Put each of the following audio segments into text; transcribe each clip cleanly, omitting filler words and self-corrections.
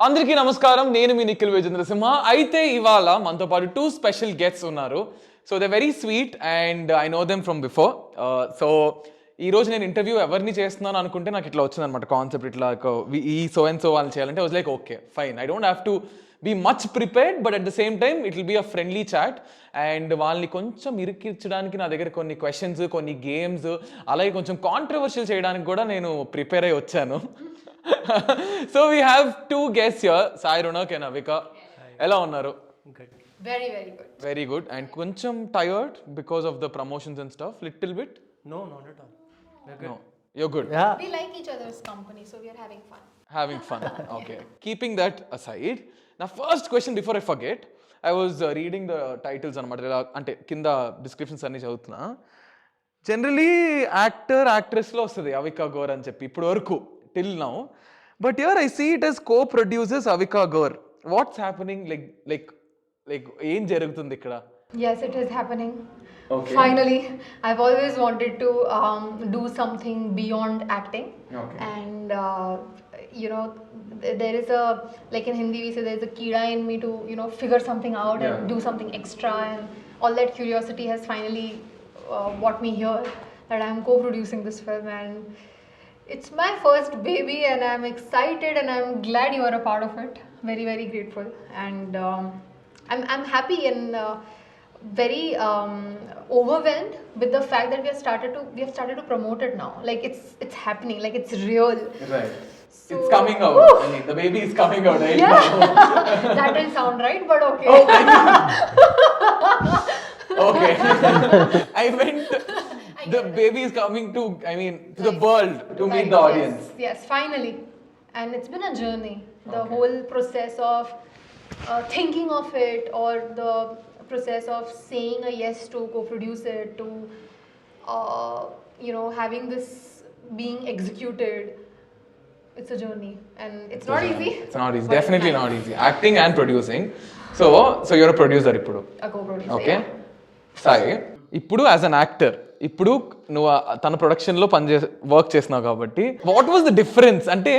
అందరికీ నమస్కారం. నేను మీ నిఖిల్ వేజేంద్రసింహ. అయితే ఇవాళ మనతో పాటు 2 స్పెషల్ గెస్ట్స్ ఉన్నారు. So they very sweet and I know them from before. So ఈ రోజు నేను ఇంటర్వ్యూ ఎవరిని చేస్తున్నాను అనుకుంటే నాకు ఇట్లా వచ్చిందనమాట కాన్సెప్ట్. ఇట్లా ఈ సో అండ్ సో వాళ్ళు చేయాలంటే was like okay fine, I don't have to be much prepared, but at the same time it will be a friendly chat. అండ్ వాళ్ళని కొంచెం ఇరికించడానికి నా దగ్గర కొన్ని క్వశ్చన్స్, కొన్ని గేమ్స్, అలాగే కొంచెం కాంట్రవర్షియల్ చేయడానికి కూడా నేను ప్రిపేర్ అయ్యి వచ్చాను. So we have 2 guests here, Sai Ronak and Avika. Ela unnaru? Good. Very, very good. Very good. And koncham tired because of the promotions and stuff, little bit? No, not at all. We're good. No. You're good. Yeah. We like each other's company, so we are having fun. Having fun. Okay. Keeping that aside, now first question before I forget, I was reading the titles anamata ante kinda descriptions anni chadutuna. Generally actor actress lo ostadi Avika Gaur ani cheppi ippudu varaku till now, but here I see it as co-producers Avika Gaur. What's happening? Like ఏం జరుగుతుంది ఇక్కడ? Yes, it is happening. Okay. Finally, I've always wanted to do something beyond acting. Okay. And there is a, like in Hindi we say, there is a keeda in me to figure something out and do something extra, and all that curiosity has finally brought me here, that I'm co-producing this film, and it's my first baby and I'm excited and I'm glad you are a part of it. Very, very grateful, and I'm happy and very overwhelmed with the fact that we have started to promote it now. Like it's happening, like it's real. Right. So, it's coming out. woo! I mean, the baby is coming out right Yeah. now. That didn't sound right, but okay. Okay. I meant the baby is coming to, I mean, to the world to meet the audience. Yes, finally. And it's been a journey. The Okay. whole process of thinking of it, or the process of saying a yes to co-produce it, to having this being executed. It's a journey, and it's not easy. It's not easy. but it's Definitely nice. not easy. Acting and producing. So you're a producer ఇప్పుడు. A co-producer. Okay Yeah. Sai, ఇప్పుడు as an actor, ఇప్పుడు నువ్వు తన ప్రొడక్షన్లో work చేస్తున్నావు కాబట్టి what was the difference? అంటే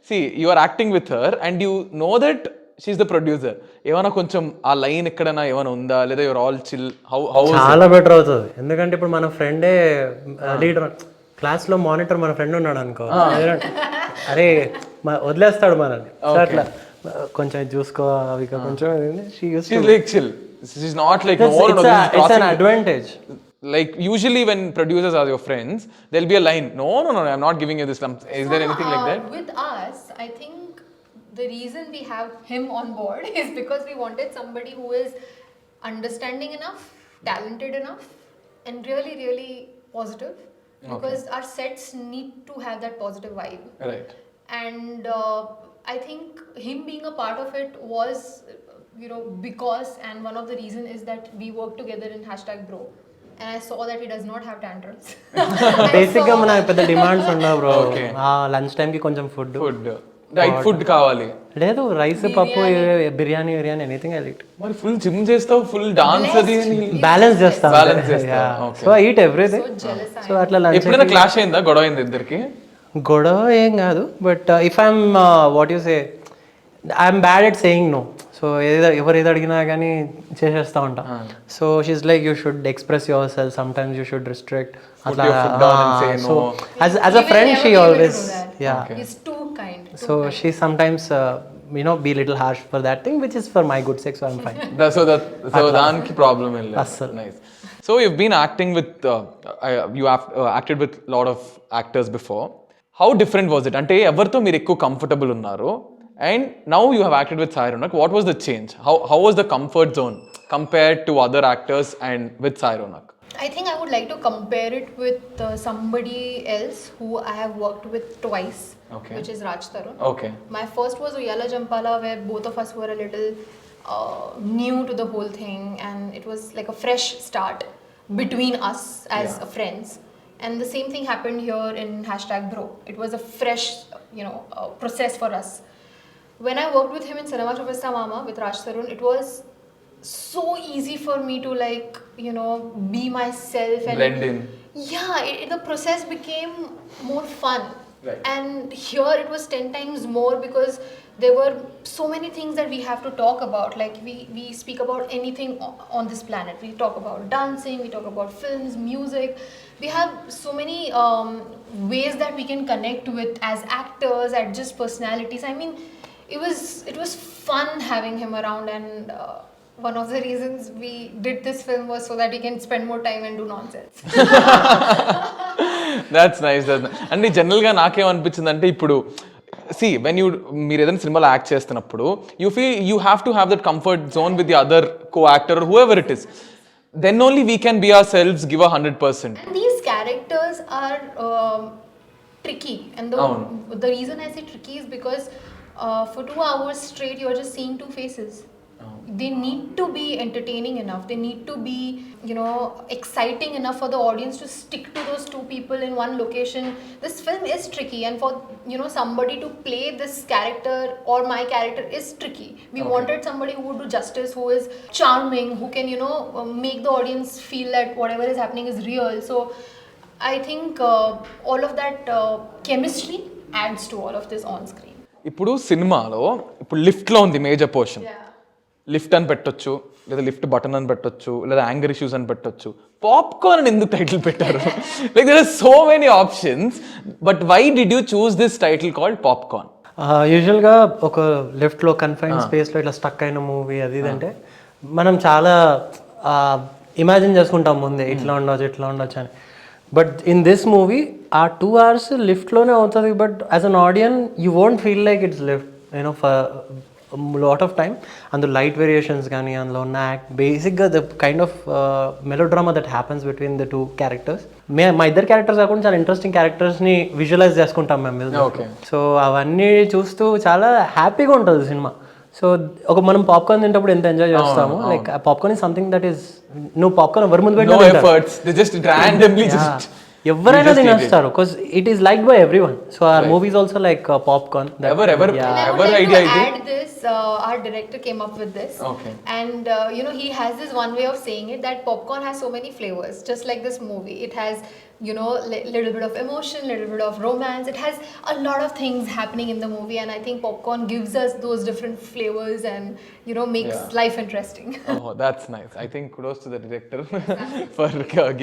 see you are acting with her and you know that she's the producer. ఏమైనా కొంచెం ఆ లైన్ ఎక్కడైనా ఏమైనా ఉందా, లేదా యువర్ ఆల్ చిల్? హౌ చాలా బెటర్ అవుతుంది, ఎందుకంటే ఇప్పుడు మన ఫ్రెండే లీడర్, క్లాస్లో మానిటర్ మన ఫ్రెండ్ ఉన్నాడు అనుకో, అరే వదిలేస్తాడు మనల్ని. సో అట్లా కొంచెం చూసుకో అవి కొంచెం chill. She's not like it's an advantage. Like usually when producers are your friends, there'll be a line, no, I'm not giving you this. Is there anything like that? With us, I think the reason we have him on board is because we wanted somebody who is understanding enough, talented enough, and really, really positive. Because our sets need to have that positive vibe. Right. And I think him being a part of it was, because, and one of the reason is that we work together in #bro, and I saw that he does not have tantrums. బేసిక్గా మన పెద్ద demands ఉండవు bro. Okay. Lunch టైంకి కొంచెం food right food కావాలి. లేదు, rice, పప్పు, biryani anything I like. మరి ఫుల్ జిమ్ చేస్తావు, ఫుల్ డాన్స్ అది బ్యాలెన్స్ చేస్తాం. So I eat everything. So jealous. So అట్లా లంచ్ ఎప్పుడైనా క్లాష్ అయిందా, గొడవ అయింది ఇద్దరికి? గొడవ ఏం కాదు, but if I'm what you say, I'm bad at saying no. So ఎవరు ఏది అడిగినా కానీ చేసేస్తూ ఉంటా. So she's like you should express yourself, sometimes you should restrict అట్లా. So as a friend she always He's too kind. So she some times be little harsh for that thing, which is for my good sake, so I'm fine. So దానికి problem ఏం లేదు. అస్సలు. Nice. So you've been acting with you have acted with lot of actors before. How different was it? అంటే ఎవరితో మీరు ఎక్కువ comfortable ఉన్నారు? And now you have acted with Sai Ronak. What was the change? How was the comfort zone compared to other actors and with Sai Ronak? I think I would like to compare it with somebody else who I have worked with twice, Okay. which is Raj Tarun. Okay. My first was Uyala Jampala, where both of us were a little new to the whole thing, and it was like a fresh start between us as friends. And the same thing happened here in #bro. It was a fresh, process for us. When I worked with him in Cinema Chopesta Mama with Raj Tarun, it was so easy for me to be myself and blend in. Yeah, the process became more fun. Right. And here it was 10 times more because there were so many things that we have to talk about. Like we speak about anything on this planet. We talk about dancing, we talk about films, music. We have so many ways that we can connect with as actors, as just personalities. I mean, it was fun having him around, and one of the reasons we did this film was so that we can spend more time and do nonsense. That's nice అంటే జనరల్గా నాకేమనిపించిందంటే ఇప్పుడు see when మీరు ఏదైనా సినిమాలో act చేస్తున్నప్పుడు you have to have that comfort zone with the other co actor whoever it is then only we can be ourselves give 100%. And these characters are tricky, and the reason I say tricky is because for 2 hours straight you're just seeing two faces. They need to be entertaining enough, they need to be, you know, exciting enough for the audience to stick to those two people in one location. This film is tricky, and for, you know, somebody to play this character or my character is tricky. We wanted somebody who would do justice, who is charming, who can, you know, make the audience feel that whatever is happening is real. So I think all of that chemistry adds to all of this on screen. ఇప్పుడు సినిమాలో ఇప్పుడు లిఫ్ట్లో ఉంది major portion, lift అని పెట్టొచ్చు, లేదా lift button అని పెట్టొచ్చు, లేదా యాంగర్ ఇష్యూస్ అని పెట్టొచ్చు. పాప్కార్న్ అని ఎందుకు టైటిల్ పెట్టారు? Like there are so many options, but why did you choose this title called popcorn? యూజువల్గా ఒక లిఫ్ట్లో కన్ఫైన్ స్పేస్లో ఇట్లా స్టక్ అయిన మూవీ అది ఇదంటే మనం చాలా ఇమాజిన్ చేసుకుంటాం ముందే ఇట్లా ఉండొచ్చు అని. బట్ ఇన్ దిస్ మూవీ ఆ 2 hours లిఫ్ట్లోనే అవుతుంది, but as an audience you won't feel like it's lift, you know for lot of time. అందులో లైట్ వేరియేషన్స్ కానీ అందులో ఉన్న యాక్ట్ బేసిక్గా the kind of melodrama that happens between the 2 characters. మా ఇద్దరు characters కాకుండా చాలా ఇంట్రెస్టింగ్ క్యారెక్టర్స్ని విజువలైజ్ చేసుకుంటాం మేము. సో అవన్నీ చూస్తూ చాలా హ్యాపీగా ఉంటుంది సినిమా. సో మనం పాప్కార్న్ తింటప్పుడు ఎంత ఎంజాయ్ చేస్తాము, like popcorn is something that is, నువ్వు పాప్కార్న్ ఎవరి ముందు ఎవరైనా తినేస్తారు, because it is liked by everyone. So our movies also like popcorn. Add this, our director came up with this, and you know, he has this one way of saying it, that popcorn has so many flavors, just like this movie. It has, you know, little bit of emotion, little bit of romance. It has a lot of things happening in the movie, and I think popcorn gives us those different flavors and, you know, makes life interesting. Oh, that's nice. I think kudos to the director for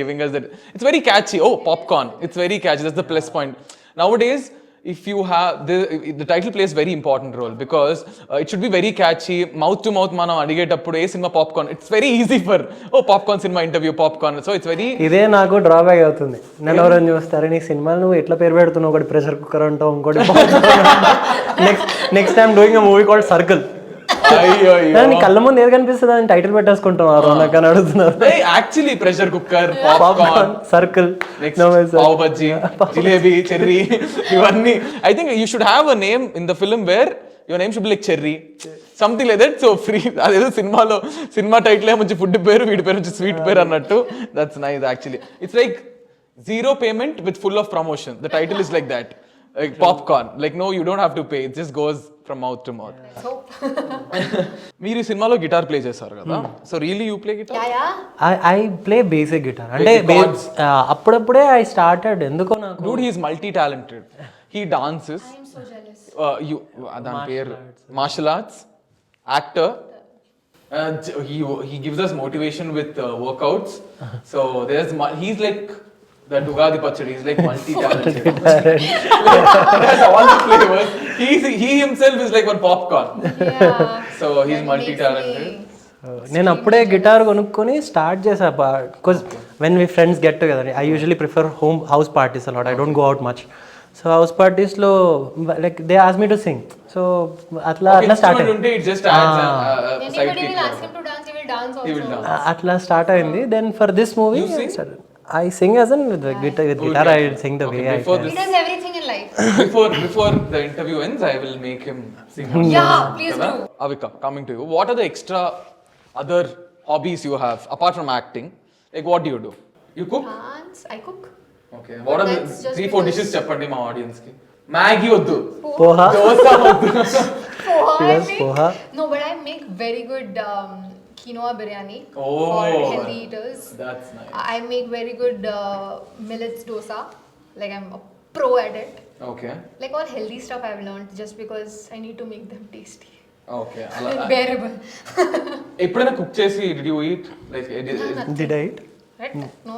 giving us that. It's very catchy. Oh, popcorn. It's very catchy. That's the plus point. Nowadays, if you have the title plays very important role, because it should be very catchy, mouth to mouth. Manam adigetappudu A cinema popcorn, it's very easy for popcorn cinema interview popcorn. So it's very, ఇదే నాకు drawback అవుతుంది. నన్ను ఎవరైనా చూస్తారు, నీ సినిమాలు నువ్వు ఎట్లా పేరు పెడుతున్నావు, ఒకటి ప్రెషర్ కుక్కర్ అంటావు, ఇంకోటి next time doing a movie called circle. నీ కళ్ళ ముందు ఏది కనిపిస్తుంది అని టైటిల్ పెట్టేసుకుంటున్నారు నాకు అని అడుగుతున్నారు. Actually pressure cooker, popcorn, circle, pav bhaji, jalebi, cherry, ఇవన్నీ. I think you should have a name in the film where your name should be like cherry, something like that. So free, అదేదో సినిమాలో సినిమా టైటిల్ మంచి food పేరు, వీడి పేరు వచ్చి sweet పేరు అన్నట్టు. That's nice actually. It's like zero payment with full of promotion. The title is like that, like popcorn. Like no, you don't have to pay. It just goes from mouth to mouth. మీరు ఈ సినిమాలో guitar play చేశారు కదా, so really you play guitar? I play basic guitar. అంటే అప్పుడప్పుడే I started, ఎందుకో నాకు. Dude he is multi talented. He dances, దాని పేరు martial arts, actor. He gives us motivation with workouts. So he's like that Ugadi Pachadi. He's like multi-talented. Has all the flavors. He himself is like one popcorn. Yeah. So he's multi-talented. నేను అప్పుడే guitar కొనుక్కొని start చేసా, because when we friends get together I usually prefer house parties a lot. I don't go out much. So house పార్టీస్లో like they ask me to sing. So అట్లా start అయింది. Then for this movie I sing as in with guitar. I sing the way I can. He does everything in life. Before the interview ends, I will make him sing. Yeah, please do. Avika, coming to you. What are the extra other hobbies you have apart from acting? Like what do you do? You cook? Dance. I cook. Okay. What are the 3-4 dishes cheppandi ma audience ki? Maggi oddu. Poha. Dosa oddu. Poha. No, but I make very good quinoa biryani for healthy eaters. That's nice. I make very good millets dosa. Like I'm a pro at it. Okay. Like all healthy stuff I've learned just because I need to make them tasty. Okay అలా Bearable. ఎప్పుడైనా cook చేసి did you eat like Did I eat? Right? No.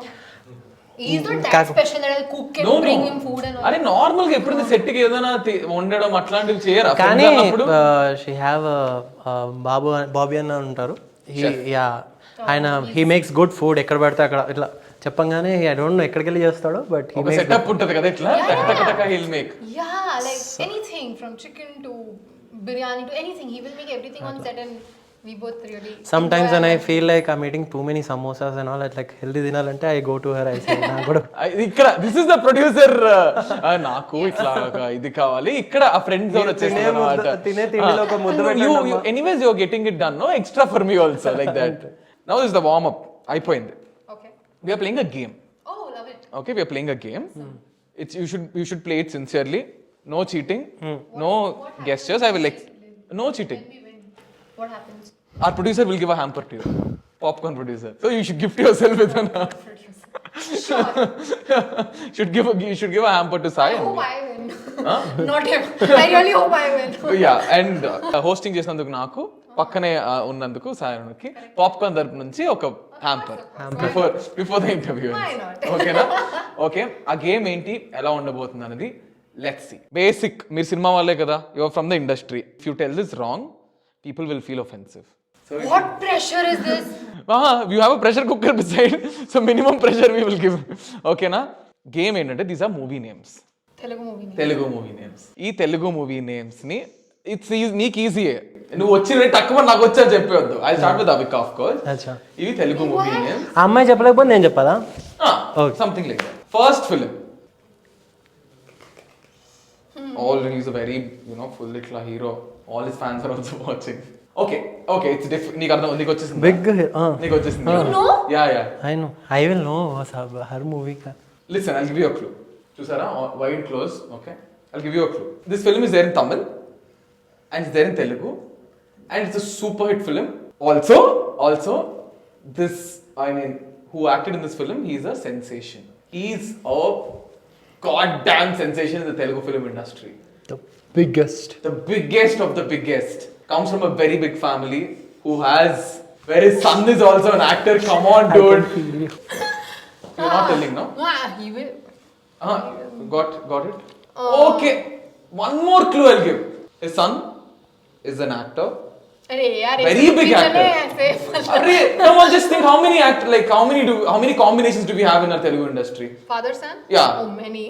He's not that special that I'll cook and bring him food and all. అరే normal గా ఎప్పుడైనా set కి ఏదైనా వండడం అట్లాంటివి చేయరా కానీ friends అన్నప్పుడు షీ హ్యావ్ బాబీ అన్న ఉంటారు ఆయన హీ మేక్స్ గుడ్ ఫుడ్ ఎక్కడ పడితే అక్కడ ఇట్లా చెప్పంగానే ఐ డోంట్ నో ఎక్కడికి వెళ్ళి చేస్తాడో బట్ ఒక సెటప్ ఉంటది కదా ఇట్లా టక hill make Yeah, like anything from chicken to biryani to anything. He will make everything on set and we both really. Sometimes when I feel like I'm eating too many samosas and all, like healthy తినాలంటే I go to her, I say నా కూడా ఇక్కడ this is the producer నాకు ఇట్లా ఇది కావాలి ఇక్కడ ఆ ఫ్రెండ్స్ ఎవరు వచ్చేస్తారు తినే తిండిలో ఒక ముద్ద పెట్టండి anyways you are getting it done no extra for me also like that now is the warm up అయిపోయింది Okay. We are playing a game Oh, love it. okay we are playing a game it's you should play it sincerely no cheating no gestures I will no cheating When we win, what happens? our producer will give a hamper to you popcorn producer so you should gift yourself with an Sure. you should give a hamper to Sai I and hope me. I win. Not him. I really hope I win. Yeah and hosting చేసినందుకు నాకు పక్కనే ఉన్నందుకు సాయనకి popcorn తరపు నుంచి ఒక hamper before the interview Why not? ఓకేనా okay ఆ game ఏంటి ఎలా ఉండబోతుంది అనేది లెట్స్ సీ బేసిక్ మీరు సినిమా వాళ్ళే కదా you are from the industry if you tell this wrong people will feel offensive What pressure is this? You have a pressure cooker beside so minimum pressure we will give ఓకేనా game ఏంటంటే these are movie names Telugu movie. Telugu movie names ఈ Telugu movie names ని it's నీకు ఈజీయే నువ్వు వచ్చిన తక్కువ నాకు వచ్చా చెప్పేవద్దు I start with Avik of course అచ్చా ఇవి తెలుగు మూవీ నేమ్స్ ఆ అమ్మాయి చెప్పలేకపోతే నేను చెప్పాలా something like that first film already is a very full ఇట్లా hero all his fans are also watching okay it's నీకు అర్థం నీకు వచ్చేసింది బిగ్ నీకు వచ్చేసింది You know? Yeah I know I will know her movie కా listen I'll give you a clue చూసారా wide close okay I'll give you a clue this film is there in Tamil and it's there in Telugu and it's a super hit film also this who acted in this film he's a sensation he's a goddamn sensation in the Telugu film industry the biggest of the biggest comes from a very big family where his son is also an actor come on dude you're not telling no He will. got it okay one more clue I'll give his son is an actor अरे यार very big actor अरे come on just think how many combinations do we have in our Telugu industry Father son? Yeah. Oh, many.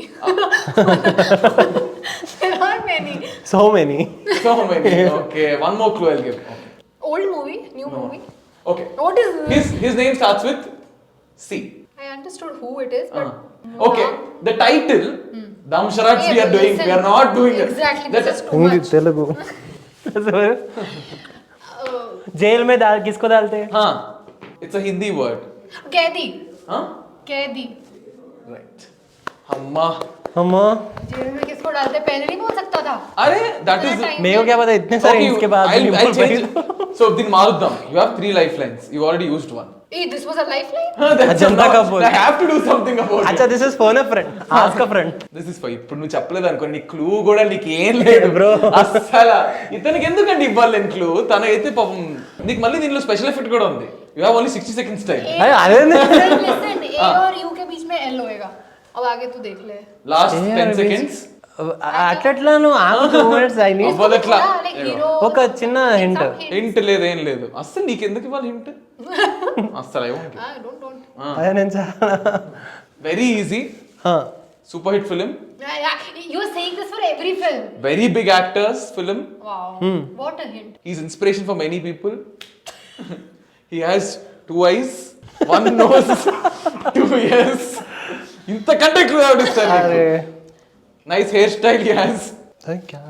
There are many. so many okay one more clue I'll give okay. Old movie, new movie. Okay What is this? his name starts with C I understood who it is, but okay the title Damsharats we are doing listen, we are not doing it exactly. That This is too Hindi much. Telugu jail में डाल किसको डालते हैं हाँ it's a Hindi word कैदी. huh कैदी. right अम्मा अम्मा जेल में किसको डालते पहले नहीं बोल सकता था. अरे that is मेरे को क्या पता इतने सारे Okay, इसके बाद I'll change it. So din maruddam you have 3 lifelines you already used one Hey, this was a lifeline. That's Janata not- का बोल. I have to do something about it अच्छा this is phone a friend ask a friend this is for ఇప్పుడు నువ్వు చెప్పలేదు అనుకో నీ clue కూడా నీకు ఏం లేదు బ్రో అస్సలు ఇతనికి ఎందుకంటే ఇవ్వాలి నేను క్లూ తనైతే పాపం నీకు మళ్ళీ దీనిలో స్పెషల్ ఎఫెక్ట్ కూడా ఉంది you have only 60 seconds time अरे Listen, A और U के बीच में L होएगा. अब आगे तू देख ले. లాస్ట్ 10 సెకండ్స్ అట్లా నువ్వు ఆగు 2 మినిట్స్ ఐ నీడ్ అవ్వదట్లా Like hero. ఒక చిన్న హింట్ హింట్ లేదేం లేదు అస్సలు నీకు ఎందుకు ఇవ్వాలి హింట్ అస్సలు Don't. అదే నేను చాలా very easy super hit film Yeah, you're saying this for every film. Very big actors film Wow. What a hint. He's inspiration for many people. He has 2 eyes, 1 nose, 2 ears. ఇంతకంటే clue out ఇస్తాను అరే nice hair style he has. क्या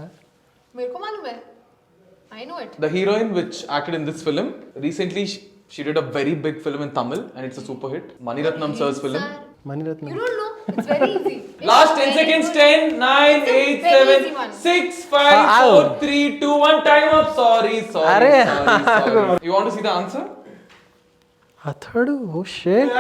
मेरे को मालूम है. I know it. The heroine which acted in this film recently she did a very big film in Tamil and it's a super hit. Maniratnam sir's film. Mani Ratnam You don't know. It's very easy. Last It's 10 very seconds. good. 10, 9, It's a 8, very 7, easy one. 6, 5, 4, 3, 2, 1. Time up. Sorry. अरे, You want to see the answer? Athadu oh shit.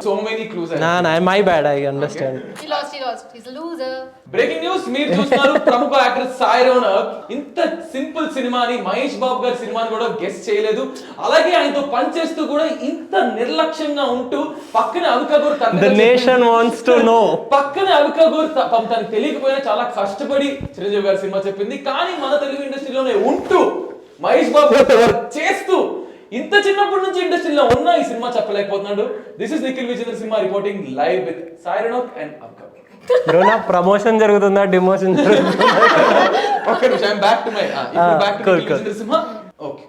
So many clues. నా my bad, I understand. He lost. He's a loser. Breaking news, మీరు చూస్తున్నారు ప్రముఖ actor Sai Ronak ఇంత simple సినిమాని, మహేష్ బాబు గారి సినిమాని కూడా గెస్ట్ చేయలేదు. అలాగే ఆయనతో పనిచేస్తూ కూడా ఇంత నిర్లక్ష్యంగా ఉంటూ పక్కన అవికాగూర్ The nation wants to know. పక్కన అవికాగూర్ తనకు తెలియకపోయినా చాలా కష్టపడి చిరంజీవి గారి సినిమా చెప్పింది. కానీ మన తెలుగు ఇండస్ట్రీలోనే ఉంటూ మహేష్ బాబు గారితో వర్క్ చేస్తూ ఇంత చిన్నప్పటి నుంచి ఇండస్ట్రీలో ఉన్న ఈ సినిమా చెప్పలేకపోతున్నాడు. This is Nikhil Vijendra Simha reporting live with Sai Ronak and Avika Gor. Bro, నా ప్రమోషన్ జరుగుతుందా డిమోషన్ జరుగుతుందా? Okay, I'm back to my back to Nikhil Vijendra Simha. Okay,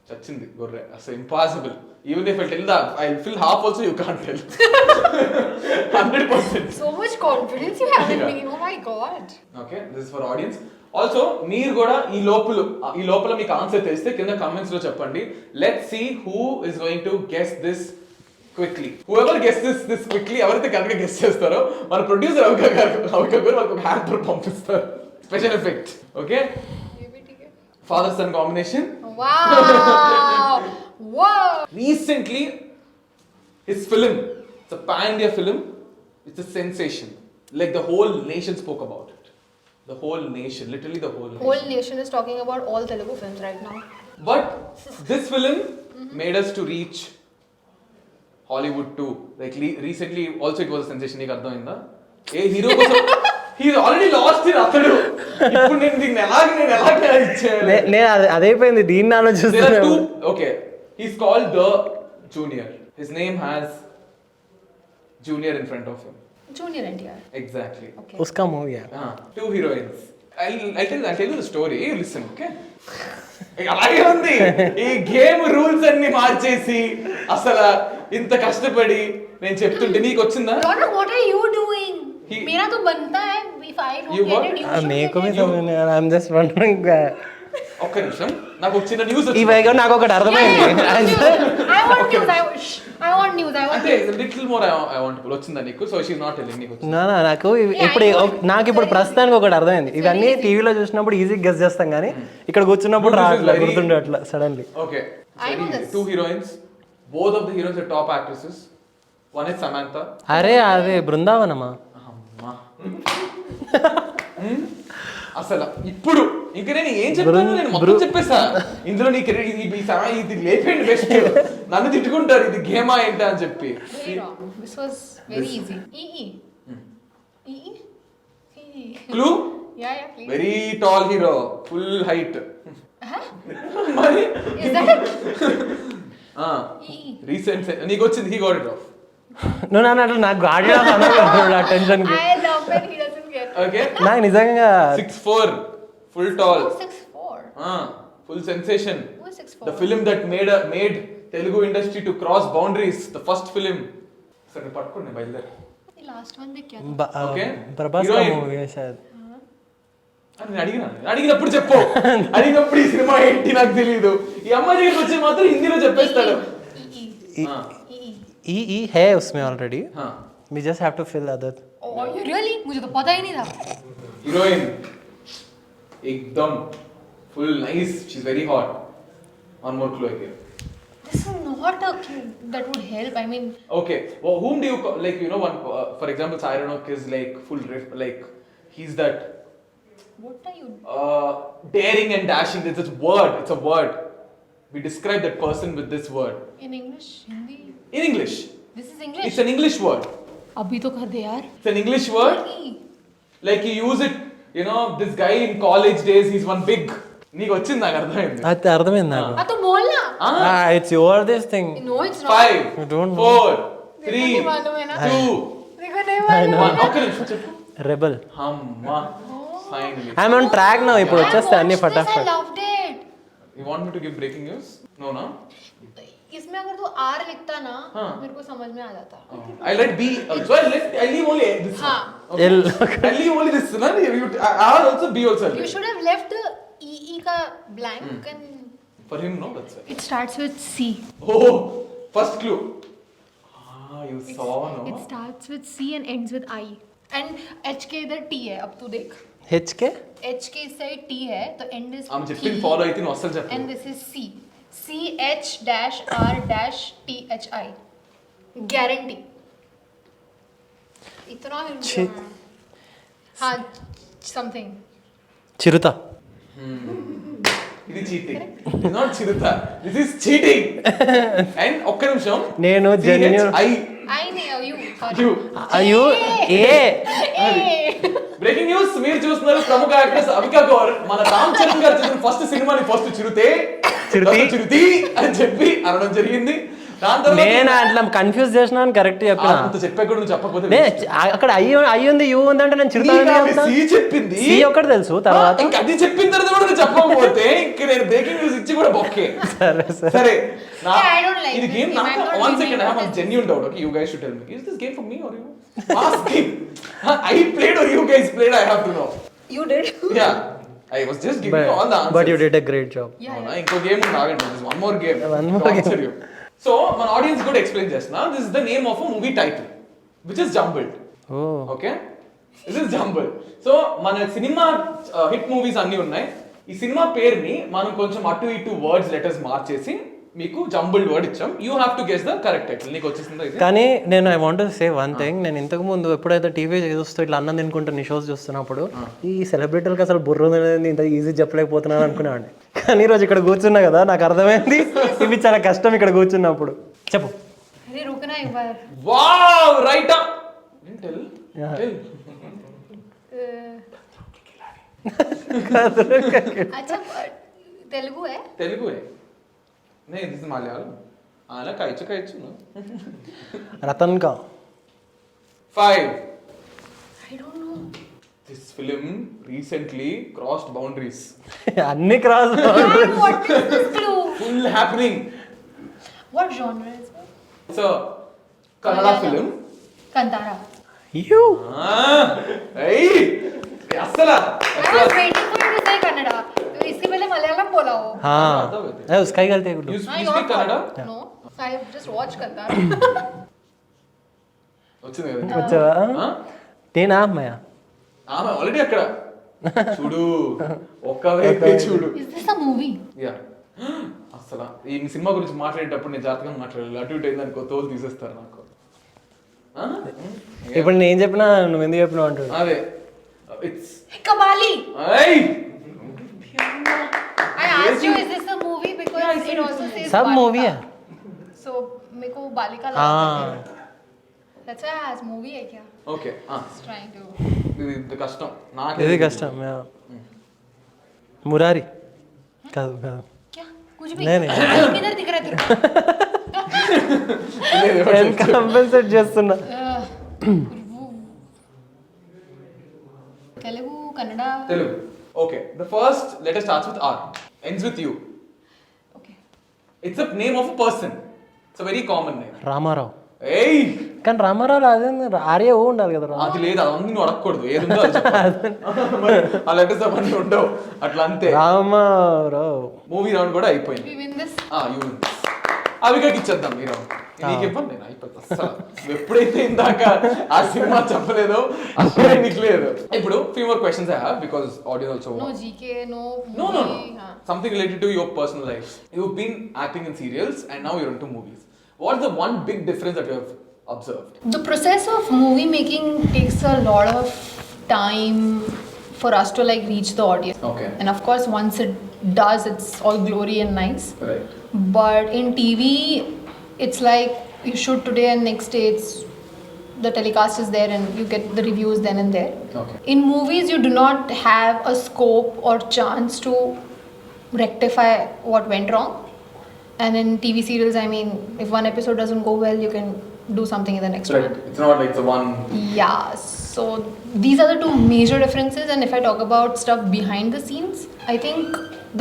చచ్చింది గొర్రె, అసలు impossible. Even if I tell that, I'll fill half also, you can't tell. 100%. So much confidence you have in me. Oh my god. Okay, this is for audience. Also, మీరు కూడా ఈ లోపల మీకు answer తెలిస్తే కింద కామెంట్స్ లో చెప్పండి. Let's see who is going to guess this quickly. Whoever guesses this quickly, ఎవరైతే కరెక్ట్గా గెస్ చేస్తారో మన ప్రొడ్యూసర్ అవికాగూర్ వాళ్ళకి ఒక హ్యాంపర్ పంపిస్తారు. Special effect. Okay, father son combination. Wow. Wow. Recently, his film, it's a pan-India film, it's a sensation. Like the whole nation spoke about it. The whole nation, literally the whole nation. Whole nation is talking about all Telugu films right now. But this film made us to reach Hollywood too. Like recently, also it was a sensation. నీకు అర్థమైందా? ఏ hero కోసం he already lost in అతడు. ఇప్పుడు నేను ఎలాగ ఇచ్చాను. నేను అదైపోయింది, దీన్ని ఆలోచిస్తున్నాను. Okay. He's called the Junior. His name has Junior in front of him. Junior NTR. Exactly. Okay. उसका मूवी है. Two heroines. I'll tell you the story. You listen, okay? అలాగే ఉంది ఈ గేమ్ రూల్స్ అన్ని మార్చేసి అసలు ఇంత కష్టపడి నేను చెప్తుంటే నీకు వచ్చిందా? What are you doing? मेरा तो बनता है. If I don't get it, you should. मेरे को भी समझ नहीं आ रहा. I'm just wondering. ఒక్క నిమిషం, నాకు ఒక చిన్న న్యూస్ ఈ వైగా నాకు ఒకటి అర్థమైంది. I want news. అంటే లిటిల్ మోర్ ఐ వాంట్ వచ్చిందా నీకు? So she is not telling నీకు. నాకు ఇప్పుడు ప్రస్తుతానికి ఒకటి అర్థమైంది. ఇవన్నీ టీవీలో చూసినప్పుడు ఈజీ గెస్ చేస్తాం కానీ ఇక్కడ కూర్చున్నప్పుడు గుర్తుండే అట్లా suddenly. Okay, two heroines. Both of the heroines are top actresses. One is Samantha. అరే అదే బృందావనమా? అసలు ఇప్పుడు ఇంకా నేను ఏం చెప్పాను, నేను మొత్తం చెప్పేసా. ఇందులో నీకు ఇది లేపండి బెస్ట్. నన్ను తిట్టుకుంటారు ఇది గేమా ఏంటా అని చెప్పి. This was very easy. Clue? Yeah, please. Very tall hero, full height. మరి Is that? రీసెంట్ నీకు వచ్చింది. He got it off. నాకు audio tension. I love when he doesn't get. Okay, నాకు నిజంగా 6'4", full tall. 6'4". Full sensation. Who is 6'4"? The film that made Telugu industry to cross boundaries. The first film. సరే పట్టుకోండి బయలుదేరి. The last one they क्या? Okay. Prabhas का movie है शायद. అడిగినప్పుడు చెప్పు. అడిగినప్పుడు ఈ సినిమా ఏంటి నాకు తెలియదు. ఈ అమ్మాయి దగ్గరికి వచ్చి మాత్రం హిందీలో చెప్పేస్తాడు. ई है उसमें already. We just have to fill other. Oh, you really? मुझे तो पता ही नहीं था. हीरोइन एकदम full nice. She's very hot. One more clue here. This is not a clue that would help. I mean. Okay. Well, whom do you call, like one for example, Sayi Ronak is like full riff, like he's that. What are you? Daring and dashing. It's a word. It's a word. We describe that person with this word. In English, Hindi. In English. This is English. It's an English word. अभी तो कर दे यार. It's an English word. Like you use it. This guy in college days, he's one big. నీకు వచ్చింది, నాకు అర్థమైంది. అది అర్థమైంది నాకు. तो बोलना. It's your this thing. No, it's not. 5, You don't know. 4, 3, नहीं मालूम है ना. 2, देखो नहीं मालूम. 1. ఒక్క నిమిషం చెప్పు. Rebel. అమ్మా, finally. I'm on track now. ఇప్పుడు వచ్చేస్తాయి అన్ని I ఫటాఫట్. loved it. You want me to give breaking news? No, no. इसमें अगर तू R लिखता ना, मेरे को समझ में आ जाता. I let B. So I leave only this. हाँ. Okay. I leave only this. No, R also, B also. You should have left the E का blank and. For him, no, that's it. It starts with C. Oh, first clue. You saw, no? It starts with C and ends with I. And H के इधर T है. अब तू देख. H के? H के इस साइड T है, तो end is. I'm just follow it in hostel chapter. And this is C. CH-R-THI. Guarantee. इतना हाँ something. చిరుత. ఇది cheating. It's not Chirutha. This is cheating. And ఒక్క నిమిషం. నేను genuine I know you. Sorry. అయ్యో ఏ breaking news మీరు చూస్తున్నారు ప్రముఖ యాక్ట్రెస్ అవికా గౌర్ మన రామ్ చరణ్ గారు చేసిన ఫస్ట్ సినిమాని ఫస్ట్ చిరుతి అని చెప్పి అనడం జరిగింది. దాని తర్వాత నేను అట్లా కన్ఫ్యూజ్ చేసినాను కరెక్ట్ చెప్పిన చెప్పా కూడా నువ్వు చెప్పకపోతే అక్కడ అయ్యింది యూ ఉంది అంటే నేను చిరుత చెప్పింది సి ఒకటి తెలుసు తర్వాత ఇంకా అది చెప్పిన తర్వాత కూడా నువ్వు చెప్పకపోతే ఇంక నేను బ్రేకింగ్ న్యూస్ ఇచ్చి కూడా బొక్కే. సరే ఇది గేమ్ నాకు one second I have one genuine doubt. Okay you guys should tell me is this game for me are you asking I played are you guys played I have to know. You did. Yeah. I was just giving you all the answers. But you did a great job. Yeah. ఇంకో game ఉంది ఆగండి. There's one more game. So మన audience కూడా explain చేస్తున్నా. This is the name of a movie title which is jumbled. Oh. Okay? This is jumbled. So మన cinema hit movies అన్నీ ఉన్నాయి. ఈ సినిమా పేరుని మనం కొంచెం అటు ఇటు వర్డ్స్ లెటర్స్ మార్చేసి మీకు జంబుల్డ్ వర్డ్ ఇచ్చాం. You have to guess the correct title. నీకు వచ్చేసిందా ఇది? కానీ నేను I want to say one thing. నేను ఇంతకు ముందు ఎప్పుడైతే టీవీ చూస్తూ ఇట్లా అన్నం తినుకుంటూ నీ షోస్ చూస్తున్నప్పుడు ఈ సెలబ్రిటీలకు అసలు బుర్ర అనేది ఇంత ఈజీ చెప్పలేకపోతున్నాను అనుకునేవాడిని. కానీ ఈరోజు ఇక్కడ కూర్చున్నా కదా నాకు అర్థమైంది ఇవి చాలా కష్టం ఇక్కడ కూర్చున్నప్పుడు. చెప్పు. अरे रुकना एक बार. Wow right up. టెల్ अच्छा तेलुगु है. తెలుగు है नहीं दिस is मलयालम आना कायचु ना రతన్ కా 5. I don't know. This film recently crossed boundaries. అన్ని cross Man, what is this clue? Full happening. What genre is it? So Kannada film. Kantara. You Hey असला I was waiting for you to say Kannada. तो इसके पहले मलयालम बोला हो. हाँ उसका ही गलती है Guddu. You speak Kannada? No, I have just watched Kantara. వచ్చింది కదా వచ్చావా నేనా అమ్మాయ ఆమె ఆల్రెడీ అక్కడ చూడు ఒక్కవైపు చూడు. Is this a movie? Yeah అసలు ఈ సినిమా గురించి మాట్లాడేటప్పుడు నేను జాగ్రత్తగా మాట్లాడాలి. అటు ఇటు అయిందనుకో తోలు తీసేస్తారు నాకు. ఇప్పుడు నేను చెప్పినా నువ్వు ఎందుకు చెప్పినావు అంటాడు. అదే it's Kabali. I I asked you, is this a movie because it also says सब Balika. मूवी है. So मेरे को बालिका लगा. हाँ That's why I asked movie है क्या? Okay Just trying to. ఇది కష్టం నాకు ఇది కష్టం. మురారి కాదు కాదు क्या? कुछ भी. नहीं, नहीं. किधर दिख रहा है तेरे నేను కంపెన్సేట్ చేస్తున్నా. को? Telugu, Kannada. Telugu okay the first letter starts with or ends with U. Okay. It's a name of a person. It's a very common name. Ramarao. ఏయ్ కానీ రామారావు అదే ఆర్య ఓ ఉండాలి కదా. అది లేదు అదన్నీ నువ్వు అడగకూడదు. ఏది ఉందో అది చెప్పాలి. మరి ఆ లెటర్స్ అవన్నీ ఉండవు అట్లా అంతే. రామారావు మూవీ రౌండ్ కూడా అయిపోయింది. We win this. యూ అవికాకి ఇచ్చేద్దాం ఈ రౌండ్. నీకు ఇవ్వండి నేను అయిపోతా అస్సలు. ఎప్పుడైతే ఇందాక ఆ సినిమా చెప్పలేదో అసలే నీకు లేదు. ఇప్పుడు few more questions I have because audience also No GK, no No. movie. हाँ. Something related to your personal life. You've been acting in serials and now you're into movies. What's the one big difference that you have observed? The process of movie making takes a lot of time for us to like reach the audience. Okay. And of course, once it does, it's all glory and nice. Right. But in TV, it's like you shoot today and next day it's the telecast is there and you get the reviews then and there. Okay. In movies, you do not have a scope or chance to rectify what went wrong. And in TV serials, I mean, if one episode doesn't go well, you can do something in the next Right. one. It's not like the one. Yeah, so these are the two major differences. And if I talk about stuff behind the scenes, I think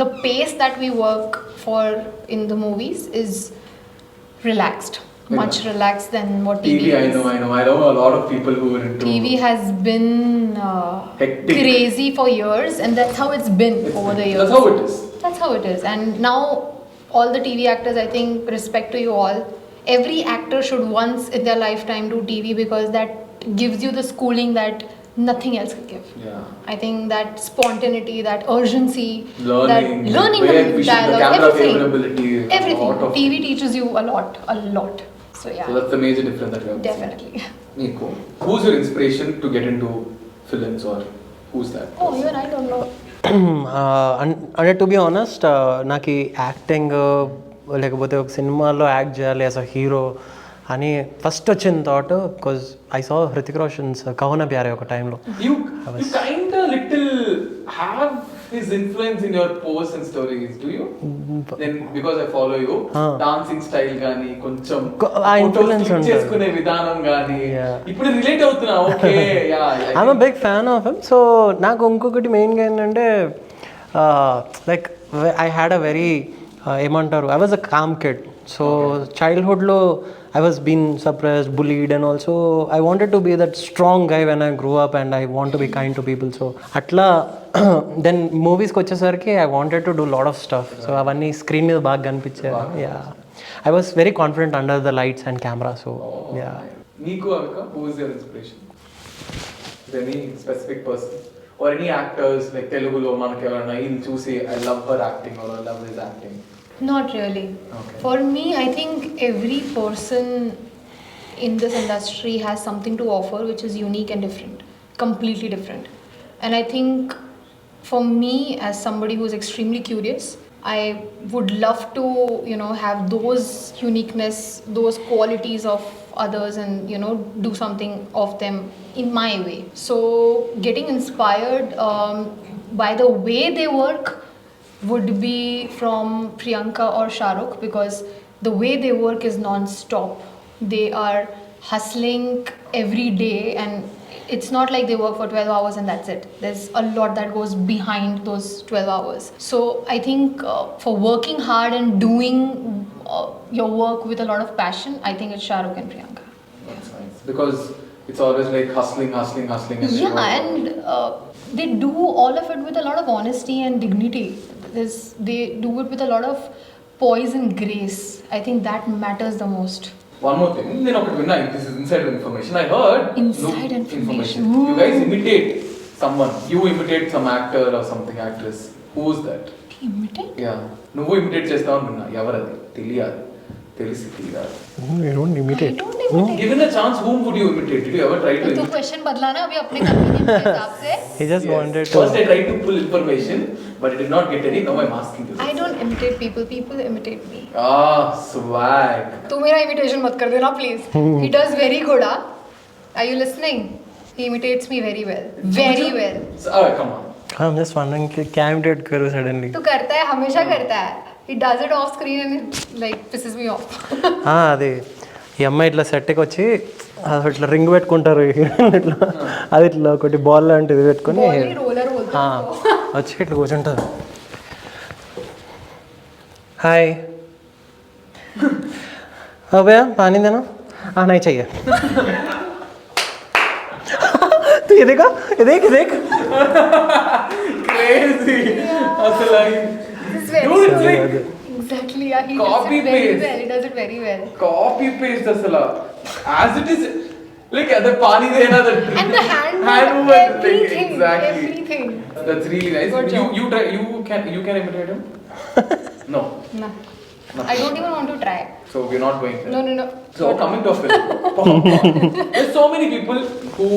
the pace that we work for in the movies is relaxed, much relaxed than what TV TV, is. I know a lot of people who are into TV has been Hectic. crazy for years, and that's how it's been over the years. That's how it is. That's how it is. And now, all the TV actors, I think, respect to you all. Every actor should once in their lifetime do TV because that gives you the schooling that nothing else can give. Yeah. I think that spontaneity, that urgency, Learning, that learning where the we should- the dialogue, camera everything, favorability, a everything. lot of TV teaches you a lot. So yeah, So that's the major difference that we have. definitely. Nico, who's your inspiration to get into films, or who's that? Oh, even I don't know. అంటే to be honest నాకు ఈ acting లేకపోతే ఒక సినిమాలో act చేయాలి as a hero అని first వచ్చిన thought because I saw Hrithik Roshan's కవన ప్యారే ఒక టైంలో You kind of little have his influence in your posts and stories, do you? Then because I follow you, dancing style గాని కొంచెం ఆ influence click ఉంటుంది. చేసుకునే విధానం గాని Yeah. ఇప్పుడు రిలేట్ అవుతున్నా okay yeah I'm a big fan of him so నాకు ఇంకొకటి మెయిన్గా ఏంటంటే like I had a very ఏమంటారు I was a calm kid so చైల్డ్హుడ్లో I was being suppressed, bullied, and also I wanted to be that strong guy when I grew up, and I want to be kind to people. So atla then movies ko vachesariki I wanted to do lot of stuff. So avanni screen మీద బాగా కనిపించారు. Yeah, I was very confident under the lights and camera. So yeah. Nico Avika, who is your inspiration? Is there any specific person or any actors like Telugu lo manaki evarana in chusi I love her acting or I love his acting? Not really. Okay. For me, I think every person in this industry has something to offer which is unique and different, completely different. And I think for me, as somebody who is extremely curious, I would love to, have those uniqueness, those qualities of others and, do something of them in my way. So getting inspired by the way they work would be from Priyanka or Shahrukh, because the way they work is non-stop. They are hustling every day, and it's not like they work for 12 hours and that's it. There's a lot that goes behind those 12 hours. So I think for working hard and doing your work with a lot of passion, I think it's Shahrukh and Priyanka. That's nice. Because it's always like hustling and Yeah, and they do all of it with a lot of honesty and dignity. They do it with a lot of poise and grace. I think that matters the most. One more thing, నేను ఒకటి విన్నా, this is inside information. I heard Inside information. You guys imitate someone. You imitate some actor or something, actress. Who is that? Imitate? Yeah. నువ్వు imitate చేస్తావు అని విన్నా. ఎవరది? తెలియాలి. తెలిసి తీరాలి. You don't imitate. I don't imitate. Given a chance, whom would you imitate? Did you ever try to तो imitate? Question बदलाना अभी अपने convenience के हिसाब से. He just wanted to. First I tried to pull information, but I did not get any. Now I'm asking you. I don't imitate people. People imitate me. Ah, swag. तू मेरा imitation मत कर देना please. He does very good, ah. Are you listening? He imitates me very well. Very well. So, come on. I'm just wondering कि क्या imitate करूँ suddenly. तू करता है, हमेशा करता है. He does it off screen and it like pisses me off. అది ఈ అమ్మాయి ఇట్లా సెట్కి వచ్చి అది ఇట్లా రింగ్ పెట్టుకుంటారు ఇట్లా అది ఇట్లా ఒకటి బాల్ లాంటిది పెట్టుకొని रोलर बोलते हैं. వచ్చి ఇట్లా కూర్చుంటారు. హాయ్ भैया पानी देना नहीं चाहिए तो ये देखा ये देख Crazy. Asal like, This is very dude, it's like exactly. Yeah, he Copy does it very paste. well. He does it very well. copy paste asala. As it is, like the pani dena, the And the hand movement, like, everything, exactly. everything. That's really nice. Good job. You can imitate him? No. No. I don't even want to try. So we're not going there. No. So coming to a film, there's so many people who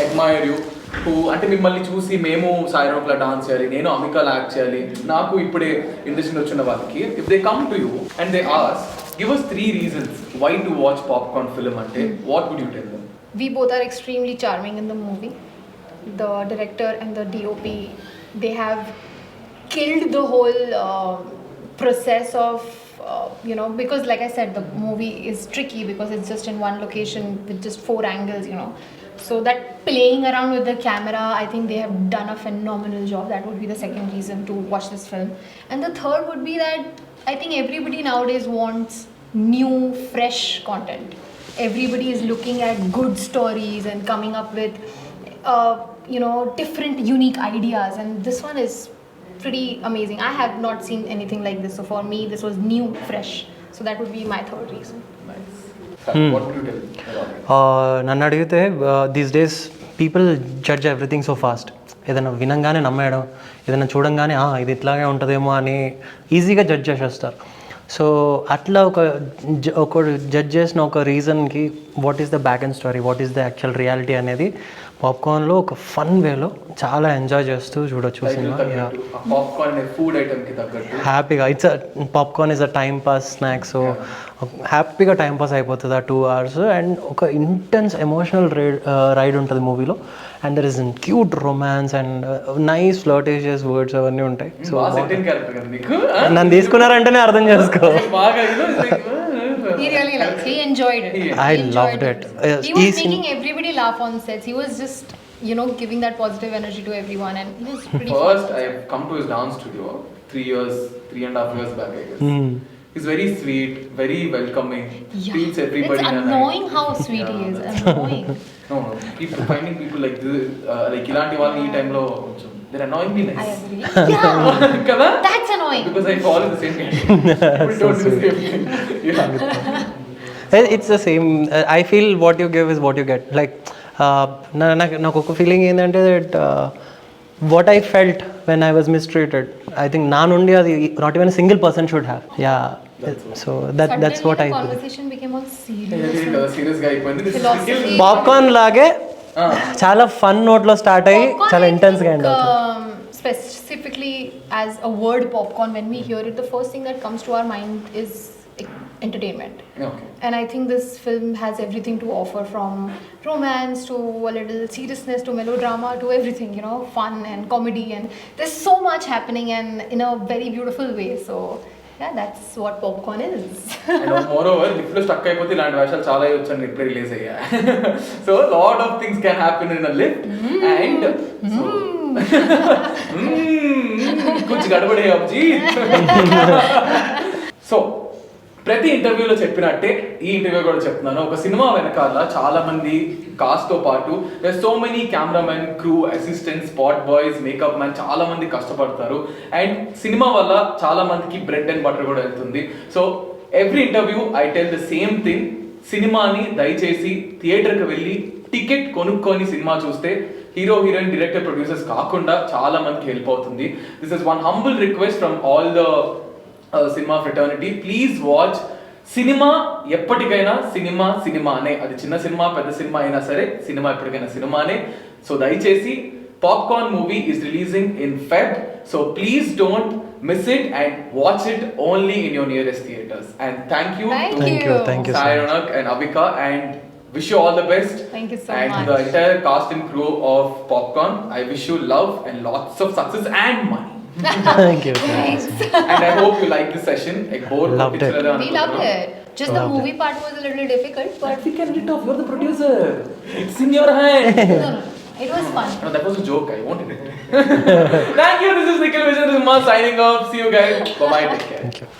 admire you, who అంటే మిమ్మల్ని చూసి మేము సాయిరాక్లా dance చేయాలి, నేను అమికాలా act చేయాలి, నాకు ఇప్పుడే ఇండస్ట్రీలో వచ్చిన వాళ్ళకి if they come to you and they ask, give us 3 reasons why to watch popcorn film అంటే what would you tell them? We both are extremely charming in the movie. The director and the DOP, they have killed the whole process of because like I said, the movie is tricky because it's just in one location with just 4 angles, so that playing around with the camera, I think they have done a phenomenal job. That would be the second reason to watch this film. And the third would be that I think everybody nowadays wants new fresh content. Everybody is looking at good stories and coming up with different unique ideas, and this one is pretty amazing. I have not seen anything like this, so for me this was new, fresh. So that would be my third reason. Nice. What would you tell about it? నన్ను అడిగితే these days people judge everything so fast. ఏదైనా వినంగానే నమ్మేయడం, ఏదైనా చూడంగానే ఇది ఇట్లాగే ఉంటుందేమో అని ఈజీగా జడ్జ్ చేసేస్తారు. సో అట్లా ఒక జడ్జ్ చేసిన ఒక రీజన్కి what is the back and story, what is the actual reality అనేది పాప్కార్న్లో ఒక ఫన్ వేలో చాలా ఎంజాయ్ చేస్తూ చూడొచ్చు సినిమా. హ్యాపీగా popcorn is a time pass snack. So హ్యాపీగా టైం పాస్ అయిపోతుంది ఆ 2 hours. అండ్ ఒక ఇంటెన్స్ ఎమోషనల్ రైడ్ ఉంటుంది మూవీలో. And there is in cute romance and nice flirtatious words అవన్నీ ఉంటాయి. సో నన్ను తీసుకున్నారంటేనే అర్థం చేసుకో. He really likes. He enjoyed it. I loved it. He was making everybody laugh on sets. He was just, giving that positive energy to everyone, and he was pretty. First, I've come to his dance studio 3.5 years back, I guess. He's very sweet, very welcoming. Yeah. Treats everybody. It's annoying how sweet he is. Annoying. No. Finding people like this, like ilanti valli ee time lo they're annoying me nice. I agree. Yeah. Kada? That's annoying. Because I fall in the same category. People don't do the same thing. Yeah. It's the same. I feel what you give is what you get. Like నాకు ఒక feeling ఏంటంటే that what I felt when I was mistreated, I think నా నుండి అది not even single person should have. Yeah, so that's what I conversation became all serious. Serious గా అయిపోయింది. Philosophy. Popcorn లాగే చాలా ఫన్ నోట్లో స్టార్ట్ అయ్యి చాలా ఇంటెన్స్ గా ఎండ్ అవుతుంది. Specifically as a word popcorn, when we hear it, the first thing that comes to our mind is entertainment. Okay. And I think this film has everything to offer, from romance to a little seriousness to melodrama to everything, fun and comedy, and there's so much happening and in a very beautiful way. So yeah, that's what popcorn is. And moreover, lift lo stuck అయిపోతే ఇలాంటి వేషాలు చాలా వచ్చాను ఇప్పుడు release అయ్యా. So lot of things can happen in a lift. And so కుచ్ గడబడే అబ్జీ. సో ప్రతి ఇంటర్వ్యూలో చెప్పినట్టే ఈ ఇంటర్వ్యూ కూడా చెప్తున్నాను, ఒక సినిమా వెనకాల చాలా మంది కాస్ట్ తో పాటు so many cameraman, crew, assistant, spot boys, makeup man, చాలా మంది కష్టపడతారు. అండ్ సినిమా వల్ల చాలా మందికి బ్రెడ్ అండ్ బటర్ కూడా వెళ్తుంది. So every interview I tell the same thing, సినిమాని దయచేసి థియేటర్కి వెళ్ళి టికెట్ కొనుక్కొని సినిమా చూస్తే హీరో, హీరోయిన్, డైరెక్టర్, ప్రొడ్యూసర్స్ కాకుండా చాలా మందికి హెల్ప్ అవుతుంది. This is one humble request from all the cinema fraternity. Please watch. Cinema ఎప్పటికైనా సినిమానే. అది చిన్న సినిమా, పెద్ద సినిమా అయినా సరే సినిమా ఎప్పటికైనా సినిమానే. సో దయచేసి popcorn movie is releasing in Feb. So please don't miss it and watch it only in your nearest theaters. And thank you to Sai Ronak and Abhika, and wish you all the best. Thank you so and much. And the entire cast and crew of Popcorn, I wish you love and lots of success and money. Thank you. And I hope you like this session. Loved it. We loved it. Just the movie part was a little difficult, but we can get off. You're the producer. It's in your hand. no. It was fun. No, that was a joke. I won't admit it. Thank you. This is Nikhil Vijan. This is Ma signing off. See you guys. Bye bye. Take care. Thank you.